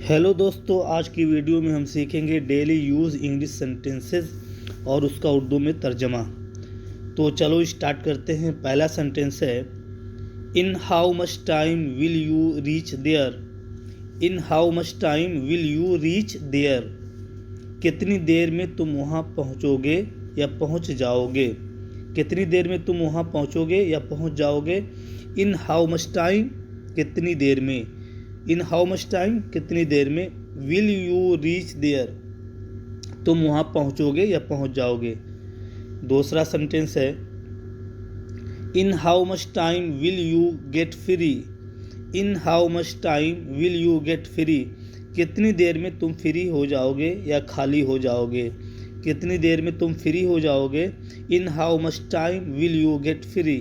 Hello दोस्तों, आज की वीडियो में हम सीखेंगे डेली यूज़ इंग्लिश सेंटेंसेस और उसका उर्दू में तर्जमा। तो चलो स्टार्ट करते हैं। पहला सेंटेंस है in how much time will you reach there. In how much time will you reach there. कितनी देर में तुम वहाँ पहुँचोगे या पहुँच जाओगे। कितनी देर में तुम वहाँ पहुँचोगे या पहुँच जाओगे। इन हाउ मच टाइम कितनी देर में। इन हाउ मच टाइम कितनी देर में। विल यू रीच देयर तुम वहाँ पहुँचोगे या पहुँच जाओगे। दूसरा सेंटेंस है in how much time will you get free. In how much time will you get free. कितनी देर में तुम फ्री हो जाओगे या खाली हो जाओगे। कितनी देर में तुम फ्री हो जाओगे। इन how much time will you get free.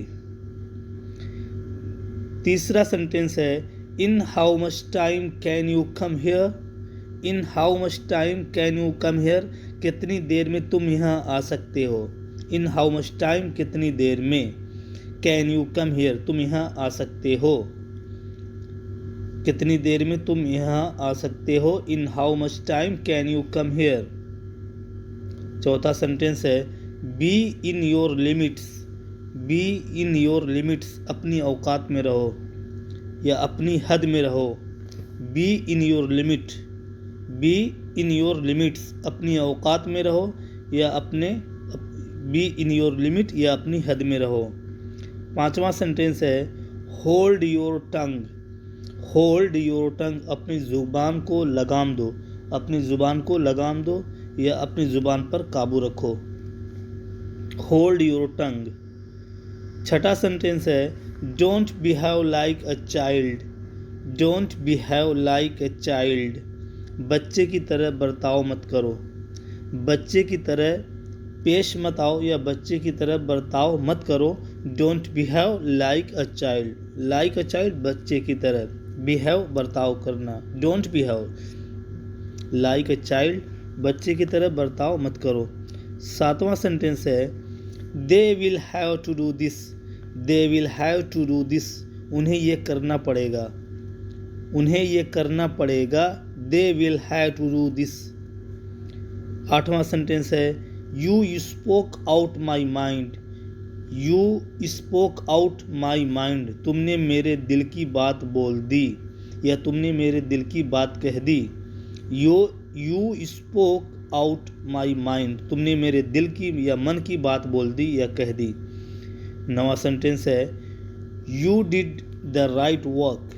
तीसरा सेंटेंस है in how much time can you come here. In how much time can you come here. कितनी देर में तुम यहाँ आ सकते हो। इन हाउ मच टाइम कितनी देर में। कैन यू कम हेयर तुम यहाँ आ सकते हो। कितनी देर में तुम यहाँ आ सकते हो। इन how much time can you come here. चौथा सेंटेंस है be in your limits. Be in your limits अपनी औकात में रहो या अपनी हद में रहो। Be in your limit. Be in your limits अपनी औकात में रहो या अपने बी इन योर लिमिट या अपनी हद में रहो। पांचवा सेंटेंस है hold your tongue. Hold your tongue अपनी ज़ुबान को लगाम दो। अपनी ज़ुबान को लगाम दो या अपनी ज़ुबान पर काबू रखो। Hold your tongue. छठा सेंटेंस है don't behave like a child. Don't behave like a child बच्चे की तरह बर्ताव मत करो। बच्चे की तरह पेश मत आओ या बच्चे की तरह बर्ताव मत करो। Don't behave like a child. Like a child बच्चे की तरह। बिहेव बर्ताव करना। Don't behave like a child बच्चे की तरह बर्ताव मत करो। सातवां सेंटेंस है they will have to do this. They will have to do this उन्हें ये करना पड़ेगा। उन्हें ये करना पड़ेगा। They will have to do this. आठवां सेंटेंस है you spoke out my mind. You spoke out my mind तुमने मेरे दिल की बात बोल दी या तुमने मेरे दिल की बात कह दी। You spoke out my mind तुमने मेरे दिल की या मन की बात बोल दी या कह दी। नवा सेंटेंस है you did the right work.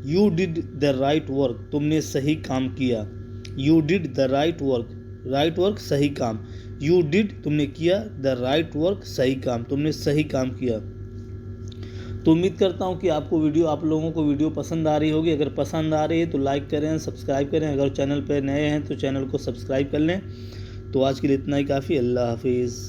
You did the right work तुमने सही काम किया। You did the right work. Right work सही काम। यू डिड तुमने किया। द राइट वर्क सही काम तुमने सही काम किया। तो उम्मीद करता हूँ कि आप लोगों को वीडियो पसंद आ रही होगी। अगर पसंद आ रही है तो लाइक करें, सब्सक्राइब करें। अगर चैनल पर नए हैं तो चैनल को सब्सक्राइब कर लें। तो आज के लिए इतना ही काफ़ी। अल्लाह हाफिज़।